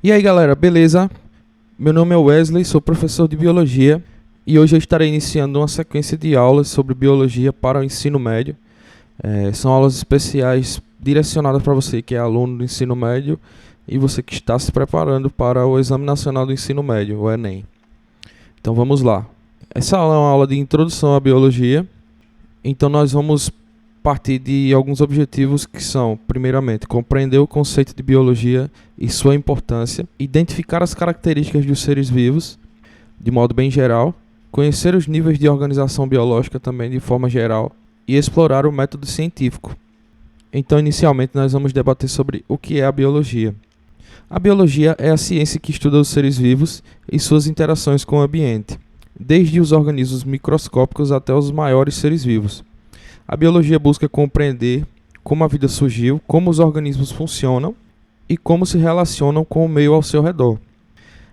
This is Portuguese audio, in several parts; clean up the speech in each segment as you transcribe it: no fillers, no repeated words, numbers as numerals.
E aí galera, beleza? Meu nome é Wesley, sou professor de Biologia e hoje eu estarei iniciando uma sequência de aulas sobre Biologia para o ensino médio. São aulas especiais direcionadas para você que é aluno do ensino médio e você que está se preparando para o Exame Nacional do Ensino Médio, o Enem. Então vamos lá. Essa aula é uma aula de introdução à Biologia, então nós vamos partir de alguns objetivos que são, primeiramente, compreender o conceito de biologia e sua importância, identificar as características dos seres vivos, de modo bem geral, conhecer os níveis de organização biológica também de forma geral e explorar o método científico. Então, inicialmente, nós vamos debater sobre o que é a biologia. A biologia é a ciência que estuda os seres vivos e suas interações com o ambiente, desde os organismos microscópicos até os maiores seres vivos. A biologia busca compreender como a vida surgiu, como os organismos funcionam e como se relacionam com o meio ao seu redor.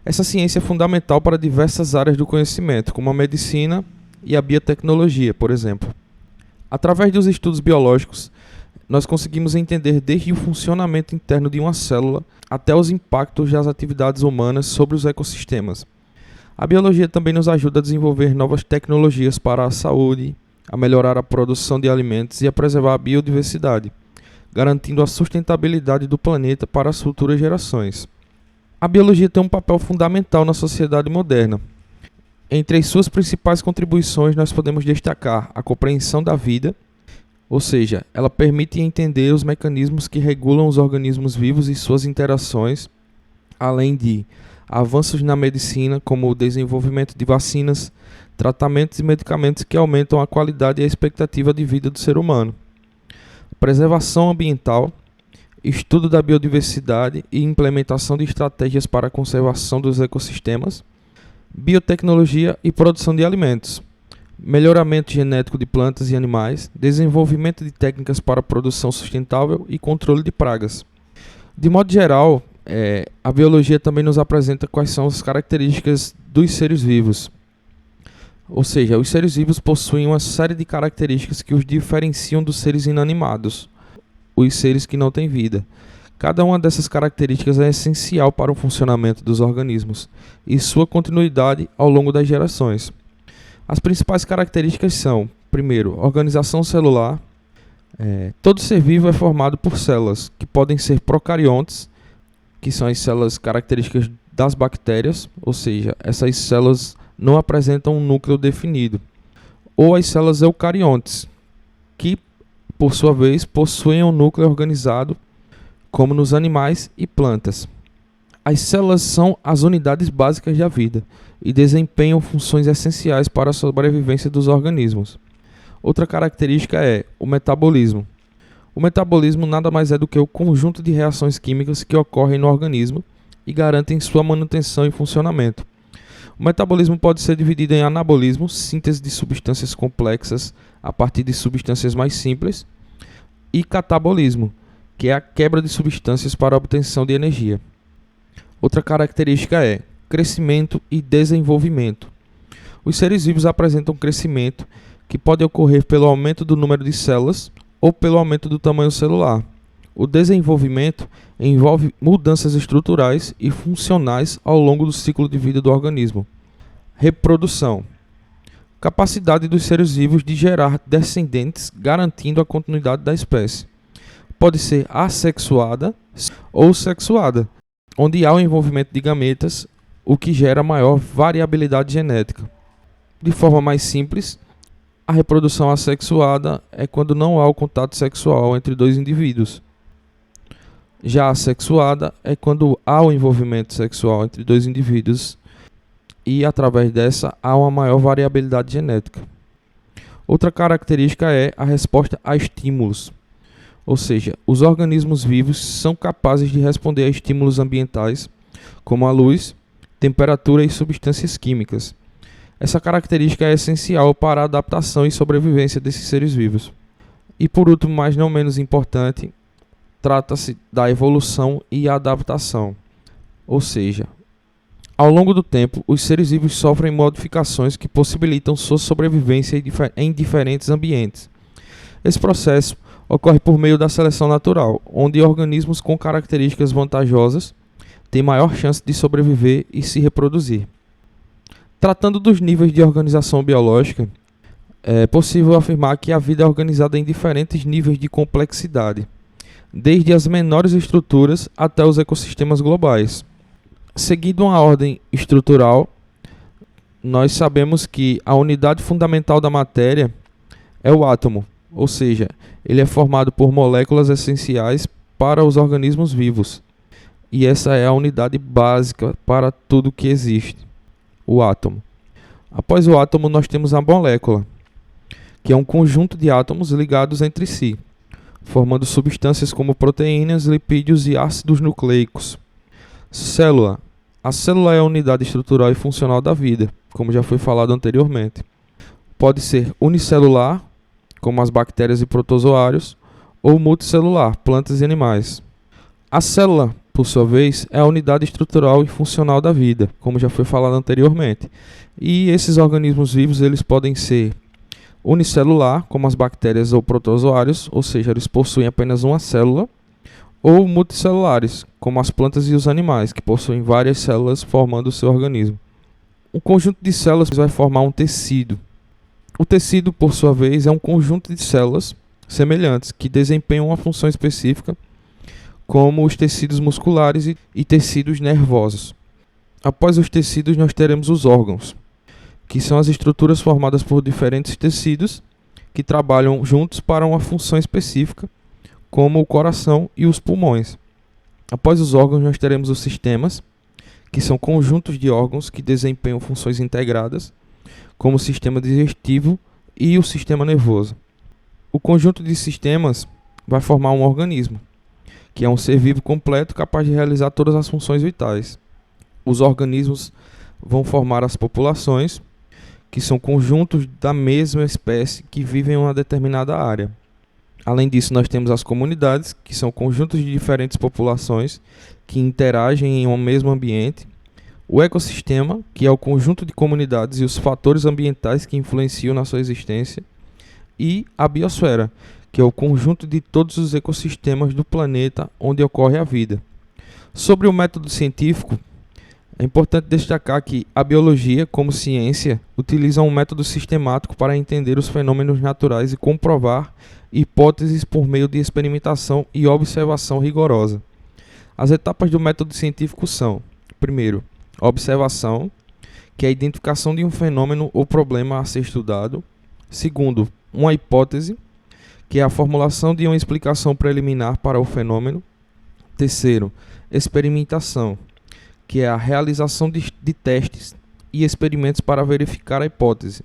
Essa ciência é fundamental para diversas áreas do conhecimento, como a medicina e a biotecnologia, por exemplo. Através dos estudos biológicos, nós conseguimos entender desde o funcionamento interno de uma célula até os impactos das atividades humanas sobre os ecossistemas. A biologia também nos ajuda a desenvolver novas tecnologias para a saúde, a melhorar a produção de alimentos e a preservar a biodiversidade, garantindo a sustentabilidade do planeta para as futuras gerações. A biologia tem um papel fundamental na sociedade moderna. Entre as suas principais contribuições, nós podemos destacar a compreensão da vida, ou seja, ela permite entender os mecanismos que regulam os organismos vivos e suas interações, além de avanços na medicina, como o desenvolvimento de vacinas, tratamentos e medicamentos que aumentam a qualidade e a expectativa de vida do ser humano. Preservação ambiental, estudo da biodiversidade e implementação de estratégias para a conservação dos ecossistemas. Biotecnologia e produção de alimentos. Melhoramento genético de plantas e animais, desenvolvimento de técnicas para produção sustentável e controle de pragas. De modo geral, a biologia também nos apresenta quais são as características dos seres vivos. Ou seja, os seres vivos possuem uma série de características que os diferenciam dos seres inanimados, os seres que não têm vida. Cada uma dessas características é essencial para o funcionamento dos organismos e sua continuidade ao longo das gerações. As principais características são, primeiro, organização celular. Todo ser vivo é formado por células, que podem ser procariontes, que são as células características das bactérias, ou seja, essas células não apresentam um núcleo definido, ou as células eucariontes, que, por sua vez, possuem um núcleo organizado, como nos animais e plantas. As células são as unidades básicas da vida e desempenham funções essenciais para a sobrevivência dos organismos. Outra característica é o metabolismo. O metabolismo nada mais é do que o conjunto de reações químicas que ocorrem no organismo e garantem sua manutenção e funcionamento. O metabolismo pode ser dividido em anabolismo, síntese de substâncias complexas a partir de substâncias mais simples, e catabolismo, que é a quebra de substâncias para a obtenção de energia. Outra característica é crescimento e desenvolvimento. Os seres vivos apresentam crescimento que pode ocorrer pelo aumento do número de células ou pelo aumento do tamanho celular. O desenvolvimento envolve mudanças estruturais e funcionais ao longo do ciclo de vida do organismo. Reprodução. Capacidade dos seres vivos de gerar descendentes, garantindo a continuidade da espécie. Pode ser assexuada ou sexuada, onde há o envolvimento de gametas, o que gera maior variabilidade genética. De forma mais simples, a reprodução assexuada é quando não há o contato sexual entre dois indivíduos. Já a sexuada é quando há o envolvimento sexual entre dois indivíduos e, através dessa, há uma maior variabilidade genética. Outra característica é a resposta a estímulos, ou seja, os organismos vivos são capazes de responder a estímulos ambientais, como a luz, temperatura e substâncias químicas. Essa característica é essencial para a adaptação e sobrevivência desses seres vivos. E por último, mas não menos importante, trata-se da evolução e adaptação. Ou seja, ao longo do tempo, os seres vivos sofrem modificações que possibilitam sua sobrevivência em diferentes ambientes. Esse processo ocorre por meio da seleção natural, onde organismos com características vantajosas têm maior chance de sobreviver e se reproduzir. Tratando dos níveis de organização biológica, é possível afirmar que a vida é organizada em diferentes níveis de complexidade, desde as menores estruturas até os ecossistemas globais. Seguindo uma ordem estrutural, nós sabemos que a unidade fundamental da matéria é o átomo, ou seja, ele é formado por moléculas essenciais para os organismos vivos. E essa é a unidade básica para tudo que existe, o átomo. Após o átomo, nós temos a molécula, que é um conjunto de átomos ligados entre si, formando substâncias como proteínas, lipídios e ácidos nucleicos. Célula. A célula é a unidade estrutural e funcional da vida, como já foi falado anteriormente. Pode ser unicelular, como as bactérias e protozoários, ou multicelular, plantas e animais. A célula, por sua vez, é a unidade estrutural e funcional da vida, como já foi falado anteriormente. E esses organismos vivos eles podem ser unicelular, como as bactérias ou protozoários, ou seja, eles possuem apenas uma célula, ou multicelulares, como as plantas e os animais, que possuem várias células formando o seu organismo. Um conjunto de células vai formar um tecido. O tecido, por sua vez, é um conjunto de células semelhantes que desempenham uma função específica, como os tecidos musculares e tecidos nervosos. Após os tecidos, nós teremos os órgãos, que são as estruturas formadas por diferentes tecidos que trabalham juntos para uma função específica, como o coração e os pulmões. Após os órgãos, nós teremos os sistemas, que são conjuntos de órgãos que desempenham funções integradas, como o sistema digestivo e o sistema nervoso. O conjunto de sistemas vai formar um organismo, que é um ser vivo completo capaz de realizar todas as funções vitais. Os organismos vão formar as populações, que são conjuntos da mesma espécie que vivem em uma determinada área. Além disso, nós temos as comunidades, que são conjuntos de diferentes populações que interagem em um mesmo ambiente. O ecossistema, que é o conjunto de comunidades e os fatores ambientais que influenciam na sua existência. E a biosfera, que é o conjunto de todos os ecossistemas do planeta onde ocorre a vida. Sobre o método científico, é importante destacar que a biologia, como ciência, utiliza um método sistemático para entender os fenômenos naturais e comprovar hipóteses por meio de experimentação e observação rigorosa. As etapas do método científico são: primeiro, a observação, que é a identificação de um fenômeno ou problema a ser estudado. Segundo, uma hipótese, que é a formulação de uma explicação preliminar para o fenômeno. Terceiro, experimentação, que é a realização de testes e experimentos para verificar a hipótese.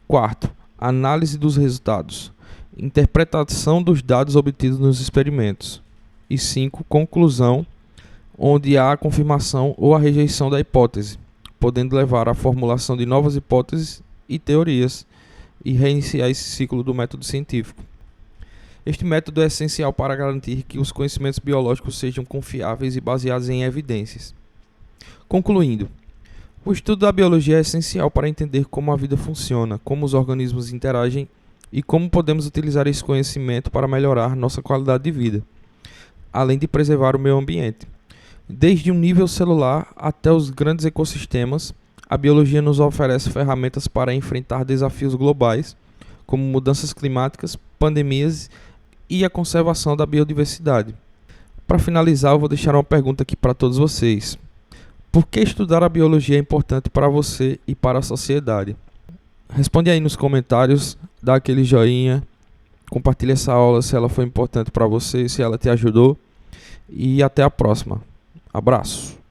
Quarto, análise dos resultados, interpretação dos dados obtidos nos experimentos. E 5, conclusão, onde há a confirmação ou a rejeição da hipótese, podendo levar à formulação de novas hipóteses e teorias e reiniciar esse ciclo do método científico. Este método é essencial para garantir que os conhecimentos biológicos sejam confiáveis e baseados em evidências. Concluindo, o estudo da biologia é essencial para entender como a vida funciona, como os organismos interagem e como podemos utilizar esse conhecimento para melhorar nossa qualidade de vida, além de preservar o meio ambiente. Desde um nível celular até os grandes ecossistemas, a biologia nos oferece ferramentas para enfrentar desafios globais, como mudanças climáticas, pandemias e a conservação da biodiversidade. Para finalizar, eu vou deixar uma pergunta aqui para todos vocês. Por que estudar a biologia é importante para você e para a sociedade? Responde aí nos comentários, dá aquele joinha, compartilha essa aula se ela foi importante para você, se ela te ajudou. E até a próxima. Abraço!